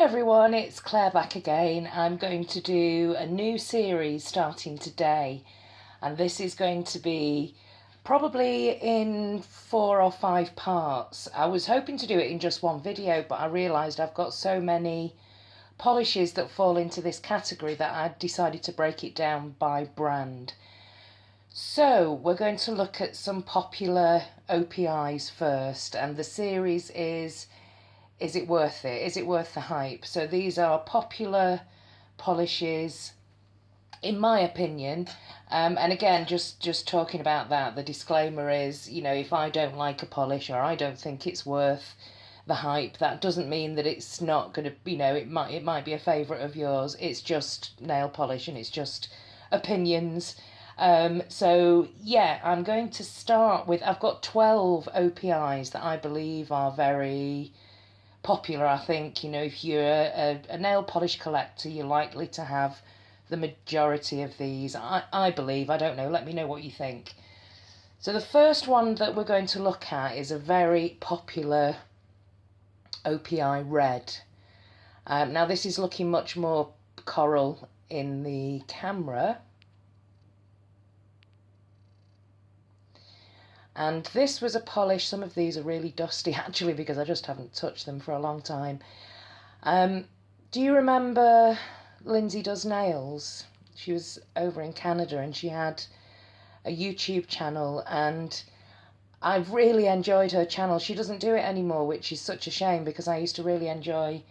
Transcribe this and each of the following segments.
Everyone, it's Claire back again. I'm going to do a new series starting today, and this is going to be probably in 4 or 5 parts. I was hoping to do it in just one video, but I realised I've got so many polishes that fall into this category that I decided to break it down by brand. So we're going to look at some popular OPIs first, and the series is it worth it? Is it worth the hype? So these are popular polishes, in my opinion. And again, just talking about that, the disclaimer is, if I don't like a polish or I don't think it's worth the hype, that doesn't mean that it's not going to, it might be a favourite of yours. It's just nail polish and it's just opinions. So yeah, I'm going to start with, I've got 12 OPIs that I believe are very popular. I think, if you're a nail polish collector, you're likely to have the majority of these. I believe, I don't know, let me know what you think. So the first one that we're going to look at is a very popular OPI red. Now this is looking much more coral in the camera. And this was a polish. Some of these are really dusty actually because I just haven't touched them for a long time. Do you remember Lindsay Does Nails? She was over in Canada and she had a YouTube channel, and I've really enjoyed her channel. She doesn't do it anymore, which is such a shame because I used to really enjoy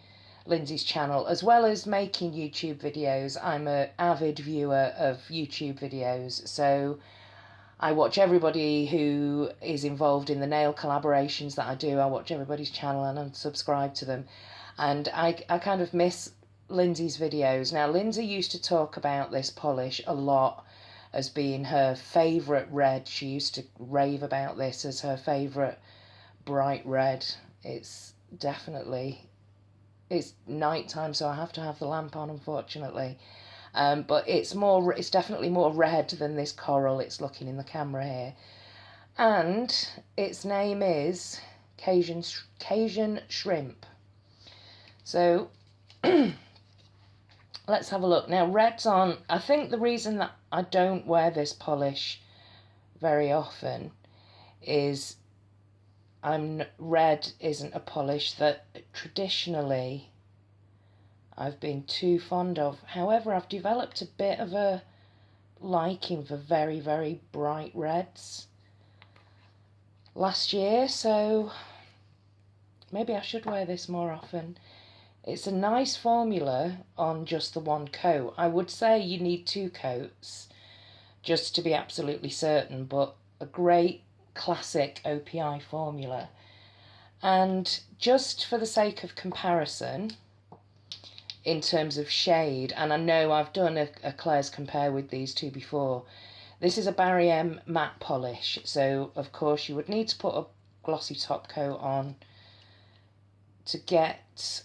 Lindsay's channel. As well as making YouTube videos, I'm an avid viewer of YouTube videos, so I watch everybody who is involved in the nail collaborations that I do. I watch everybody's channel and I subscribe to them. And I kind of miss Lindsay's videos. Now, Lindsay used to talk about this polish a lot as being her favourite red. She used to rave about this as her favourite bright red. It's night time, so I have to have the lamp on, unfortunately. But it's definitely more red than this coral it's looking in the camera here. And its name is Cajun Shrimp. So let's have a look. Now, red's on. I think the reason that I don't wear this polish very often is red isn't a polish that traditionally I've been too fond of. However, I've developed a bit of a liking for very, very bright reds last year, so maybe I should wear this more often. It's a nice formula on just the one coat. I would say you need 2 coats just to be absolutely certain, but a great classic OPI formula. And just for the sake of comparison, in terms of shade, and I know I've done a Claire's compare with these two before. This is a Barry M matte polish, so of course you would need to put a glossy top coat on to get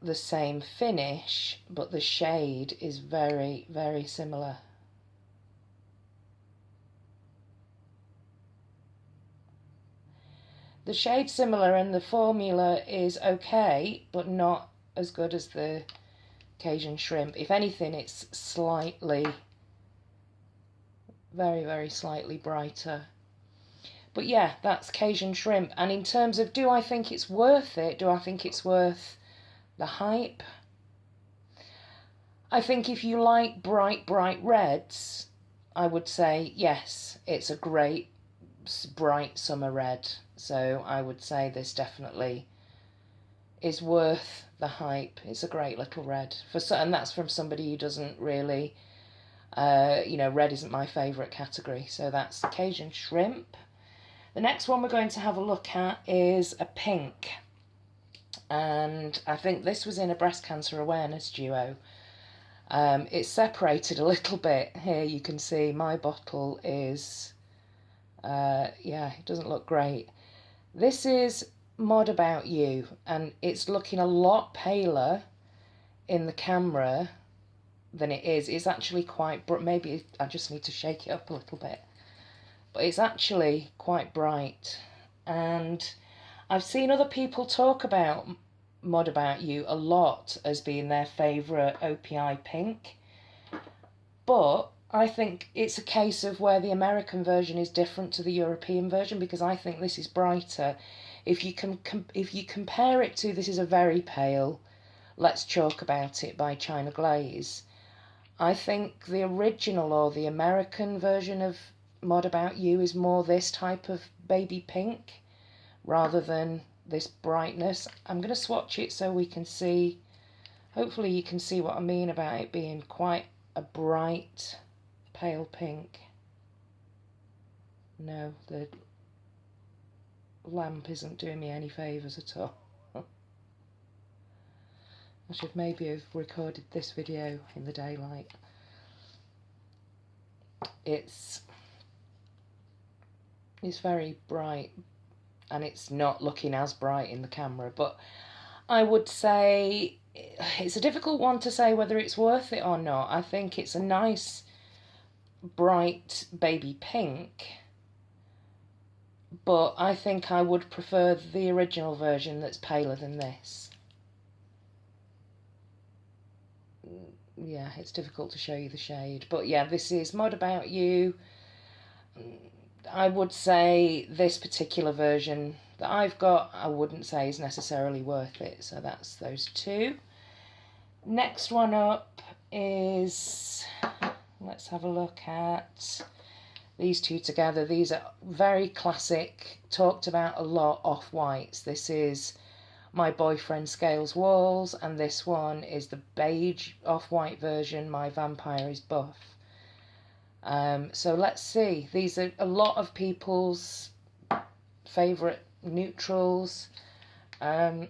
the same finish, but the shade is very, very similar. The shade's similar and the formula is okay, but not as good as the Cajun Shrimp. If anything, it's slightly, very, very slightly brighter. But yeah, that's Cajun Shrimp. And in terms of, do I think it's worth it? Do I think it's worth the hype? I think if you like bright, bright reds, I would say yes, it's a great, bright summer red. So I would say this definitely is worth the hype. It's a great little red, and that's from somebody who doesn't really, red isn't my favourite category. So that's Cajun Shrimp. The next one we're going to have a look at is a pink, and I think this was in a breast cancer awareness duo. It's separated a little bit here. You can see my bottle is, it doesn't look great. This is Mod About You, and it's looking a lot paler in the camera than it is. It's actually quite, maybe I just need to shake it up a little bit, but it's actually quite bright. And I've seen other people talk about Mod About You a lot as being their favourite OPI pink, but I think it's a case of where the American version is different to the European version, because I think this is brighter. If you compare it to, this is a very pale Let's Chalk About It by China Glaze, I think the original or the American version of Mod About You is more this type of baby pink rather than this brightness. I'm going to swatch it so we can see, hopefully you can see what I mean about it being quite a bright pale pink. No, the lamp isn't doing me any favours at all. I should maybe have recorded this video in the daylight. It's very bright, and it's not looking as bright in the camera, but I would say it's a difficult one to say whether it's worth it or not. I think it's a nice bright baby pink, but I think I would prefer the original version that's paler than this. Yeah, it's difficult to show you the shade, but yeah, this is Mod About You. I would say this particular version that I've got, I wouldn't say is necessarily worth it, so that's those two. Next one up is, let's have a look at these two together. These are very classic, talked about a lot, off-whites. This is My Boyfriend Scales Walls, and this one is the beige off-white version, My Vampire is Buff. So let's see. These are a lot of people's favourite neutrals. I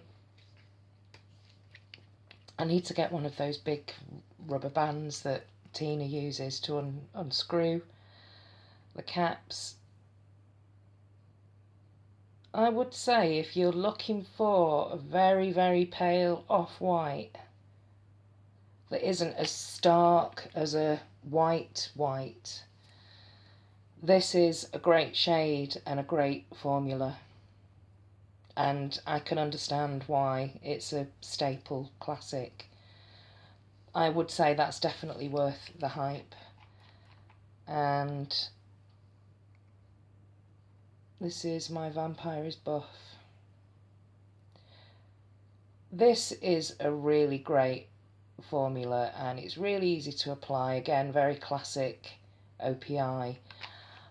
need to get one of those big rubber bands that Tina uses to unscrew the caps. I would say if you're looking for a very, very pale off-white that isn't as stark as a white, this is a great shade and a great formula. And I can understand why it's a staple classic. I would say that's definitely worth the hype. And this is My Vampire is Buff. This is a really great formula, and it's really easy to apply. Again, very classic OPI.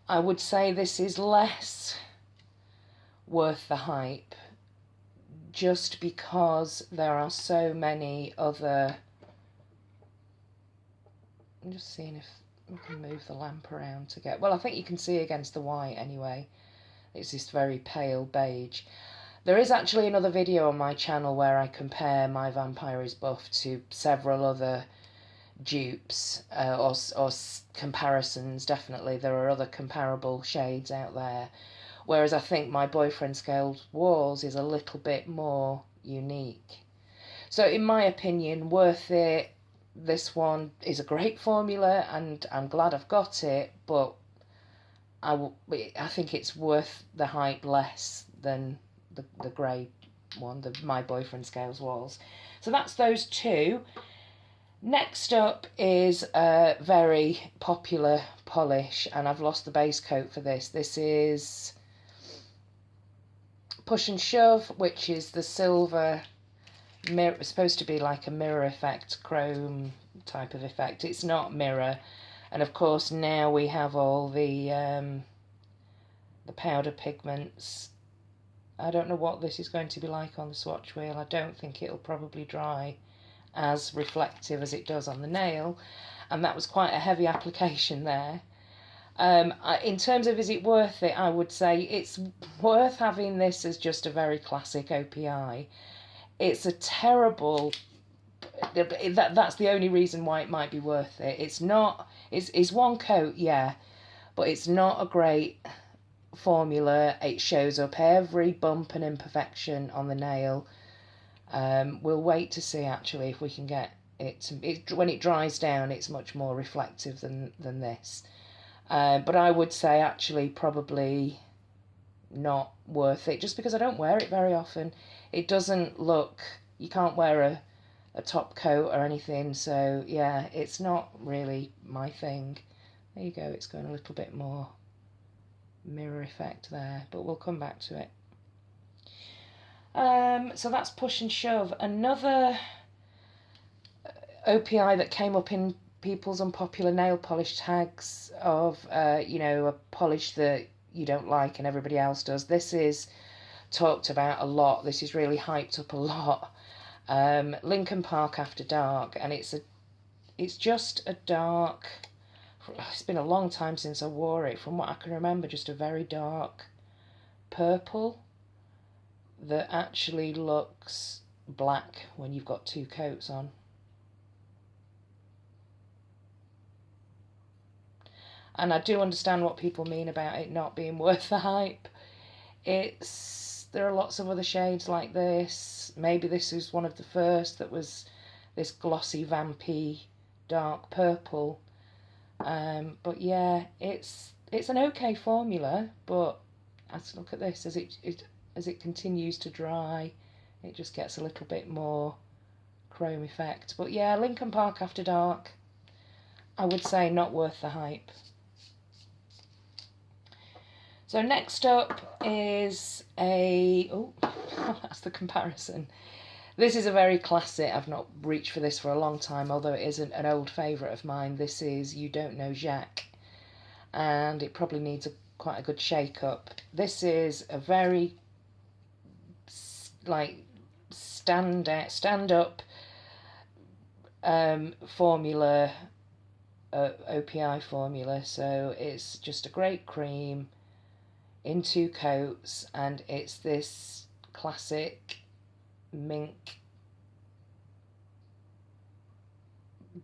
I would say this is less worth the hype just because there are so many other... I'm just seeing if we can move the lamp around to get... Well, I think you can see against the white anyway. It's this very pale beige. There is actually another video on my channel where I compare My Vampire is Buff to several other dupes or comparisons. Definitely there are other comparable shades out there, whereas I think My Boyfriend Scales Walls is a little bit more unique. So in my opinion, worth it. This one is a great formula and I'm glad I've got it, but I think it's worth the hype less than the grey one, the My Boyfriend Scales Walls. So that's those two. Next up is a very popular polish, and I've lost the base coat for this. This is Push and Shove, which is the silver mirror. It's supposed to be like a mirror effect, chrome type of effect. It's not mirror. And of course now we have all the powder pigments. I don't know what this is going to be like on the swatch wheel. I don't think it'll probably dry as reflective as it does on the nail, and that was quite a heavy application there. In terms of is it worth it, I would say it's worth having this as just a very classic OPI. It's a terrible... That's the only reason why it might be worth it. It's not... It's one coat, yeah, but it's not a great formula. It shows up every bump and imperfection on the nail. We'll wait to see actually if we can get it, when it dries down it's much more reflective than this. But I would say actually probably not worth it, just because I don't wear it very often. It doesn't look you can't wear a top coat or anything, so yeah, it's not really my thing. There you go, it's going a little bit more mirror effect there, but we'll come back to it. So that's Push and Shove. Another OPI that came up in people's unpopular nail polish tags of, you know, a polish that you don't like and everybody else does. This is talked about a lot. This is really hyped up a lot. Lincoln Park After Dark, and it's just a dark, it's been a long time since I wore it. From what I can remember, just a very dark purple that actually looks black when you've got two coats on. And I do understand what people mean about it not being worth the hype. There are lots of other shades like this. Maybe this is one of the first that was this glossy, vampy, dark purple. But yeah, it's an okay formula, but let's look at this. As it continues to dry, it just gets a little bit more chrome effect. But yeah, Lincoln Park After Dark, I would say not worth the hype. So next up is that's the comparison. This is a very classic. I've not reached for this for a long time, although it isn't an old favourite of mine. This is You Don't Know Jacques, and it probably needs quite a good shake-up. This is a very stand-up formula, OPI formula. So it's just a great cream in two coats, and it's this classic mink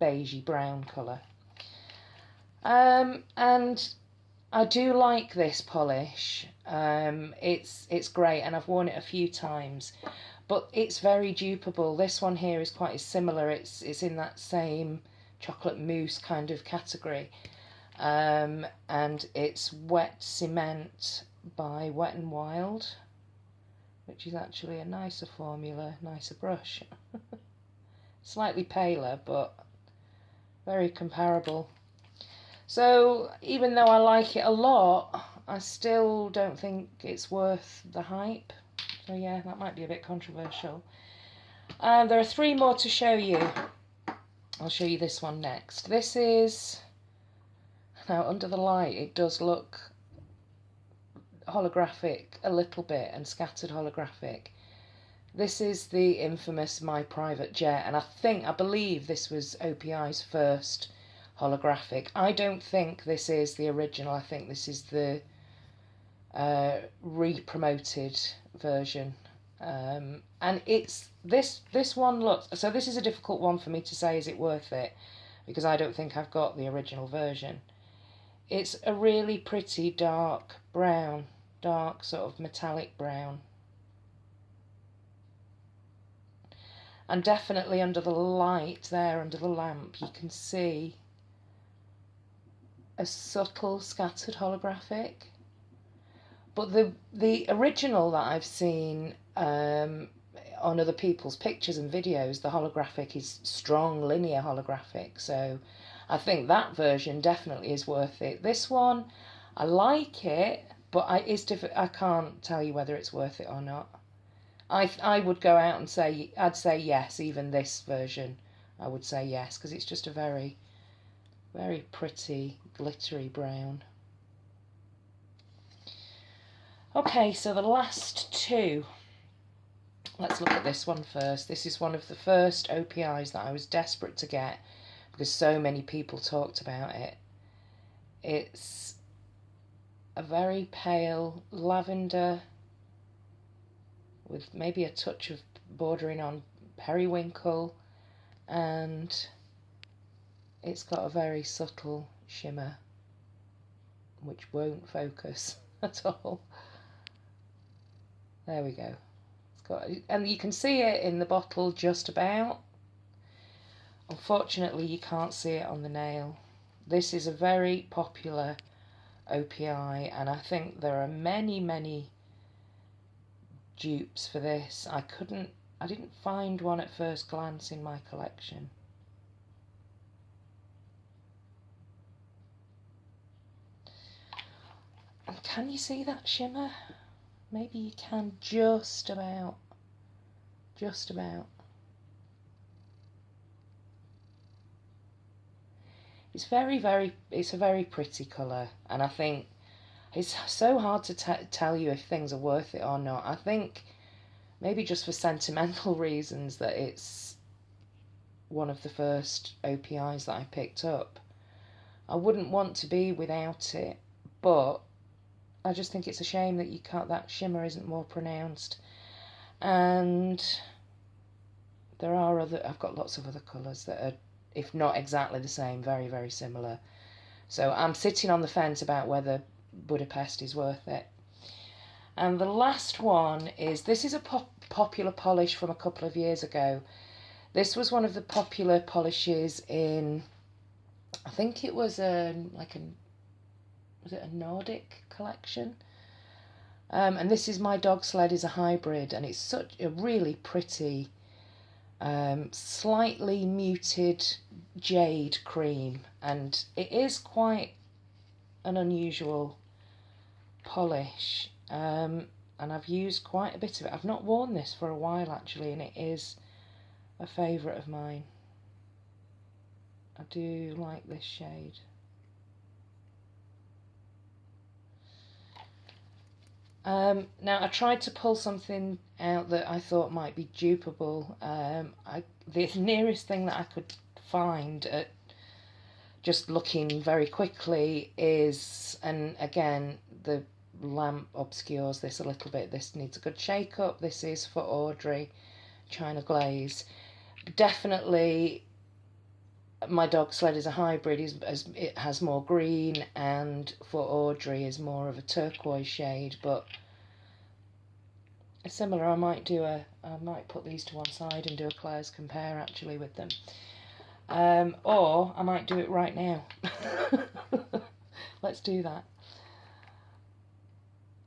beigey brown colour. And I do like this polish. It's great, and I've worn it a few times, but it's very dupable. This one here is quite similar. It's in that same chocolate mousse kind of category. And it's Wet Cement by Wet n Wild, which is actually a nicer formula, nicer brush. Slightly paler, but very comparable. So even though I like it a lot, I still don't think it's worth the hype. So yeah, that might be a bit controversial. There are three more to show you. I'll show you this one next. This is, now under the light it does look holographic a little bit, and scattered holographic. This is the infamous My Private Jet, and I believe this was OPI's first holographic. I don't think this is the original. I think this is the re-promoted version. And it's this one looks, so this is a difficult one for me to say, is it worth it, because I don't think I've got the original version. It's a really pretty dark brown, dark sort of metallic brown. And definitely under the light there, under the lamp, you can see a subtle scattered holographic. But the original that I've seen on other people's pictures and videos, the holographic is strong linear holographic. So I think that version definitely is worth it. This one, I like it, but I can't tell you whether it's worth it or not. I would go out and say, I'd say yes, even this version, I would say yes, because it's just a very, very pretty, glittery brown. Okay, so the last two. Let's look at this one first. This is one of the first OPIs that I was desperate to get because so many people talked about it. It's a very pale lavender with maybe a touch of bordering on periwinkle, and it's got a very subtle shimmer which won't focus at all. There we go. It's got, and you can see it in the bottle just about. Unfortunately, you can't see it on the nail. This is a very popular OPI, and I think there are many, many dupes for this. I couldn't I didn't find one at first glance in my collection. And can you see that shimmer? Maybe you can just about. Just about. It's it's a very pretty colour, and I think it's so hard to tell you if things are worth it or not. I think maybe just for sentimental reasons that it's one of the first OPIs that I picked up. I wouldn't want to be without it, but I just think it's a shame that that shimmer isn't more pronounced. And I've got lots of other colours that are, if not exactly the same, very, very similar. So I'm sitting on the fence about whether Budapest is worth it. And the last one this is a popular polish from a couple of years ago. This was one of the popular polishes in, I think it was was it a Nordic collection? And this is My Dog Sled is a Hybrid, and it's such a really pretty, slightly muted jade cream, and it is quite an unusual polish, and I've used quite a bit of it. I've not worn this for a while actually, and it is a favourite of mine. I do like this shade. Now I tried to pull something out that I thought might be dupable. The nearest thing that I could find at just looking very quickly is, and again the lamp obscures this a little bit, this needs a good shake up. This is for Audrey, China Glaze. Definitely My Dog Sled is a Hybrid, it has more green, and for Audrey is more of a turquoise shade, but similar. I might put these to one side and do a Claire's compare actually with them, or I might do it right now. Let's do that.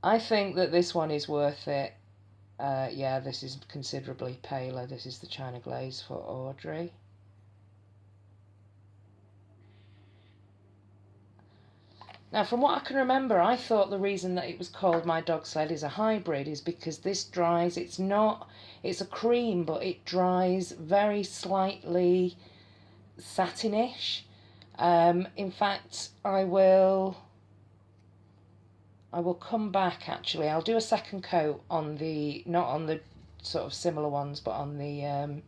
I think that this one is worth it. Yeah, this is considerably paler. This is the China Glaze for Audrey. Now, from what I can remember, I thought the reason that it was called My Dog Sled is a Hybrid is because this dries, it's a cream, but it dries very slightly satinish. In fact, I will come back actually. I'll do a second coat on not on the sort of similar ones, but on the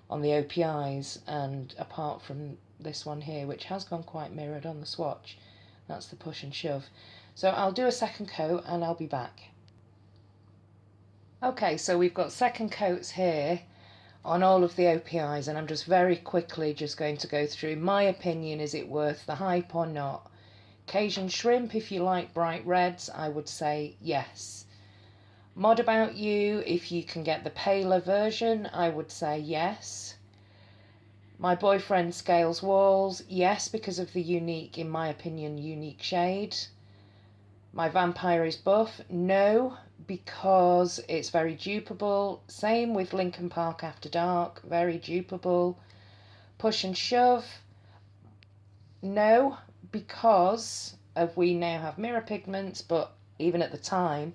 OPIs, and apart from this one here, which has gone quite mirrored on the swatch. That's the Push and Shove. So I'll do a second coat and I'll be back. Okay, so we've got second coats here on all of the OPIs, and I'm just very quickly just going to go through my opinion. Is it worth the hype or not? Cajun Shrimp, if you like bright reds, I would say yes. Mod About You, if you can get the paler version, I would say yes. My Boyfriend Scales Walls, yes, because of the unique, in my opinion, unique shade. My Vampire is Buff, no, because it's very dupable. Same with Lincoln Park After Dark, very dupable. Push and Shove, no, because we now have mirror pigments, but even at the time,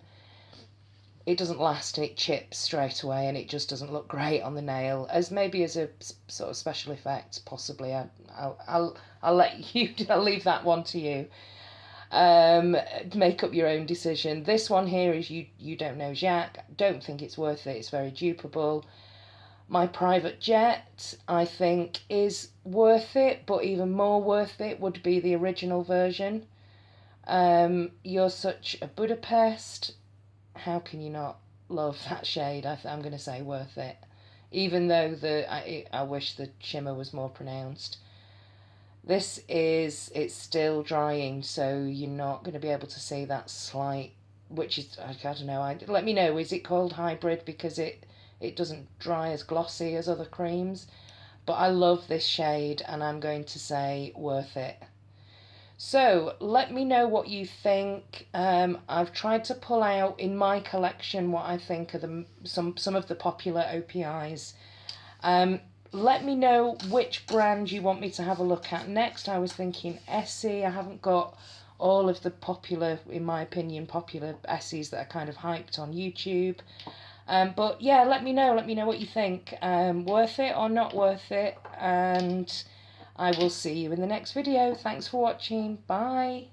it doesn't last and it chips straight away, and it just doesn't look great on the nail. Maybe as a sort of special effect, possibly. I'll let you. I'll leave that one to you. Make up your own decision. This one here is you don't know Jacques. Don't think it's worth it. It's very dupable. My Private Jet, I think, is worth it, but even more worth it would be the original version. You're Such a Budapest. How can you not love that shade? I'm going to say worth it, even though I wish the shimmer was more pronounced. It's still drying, so you're not going to be able to see that slight, which is, I don't know, let me know, is it called Hybrid because it doesn't dry as glossy as other creams? But I love this shade, and I'm going to say worth it. So let me know what you think. I've tried to pull out in my collection what I think are some of the popular OPIs. Let me know which brand you want me to have a look at next. I was thinking Essie. I haven't got all of the popular, in my opinion, popular Essies that are kind of hyped on YouTube. But yeah, let me know. Let me know what you think. Worth it or not worth it? And I will see you in the next video. Thanks for watching. Bye.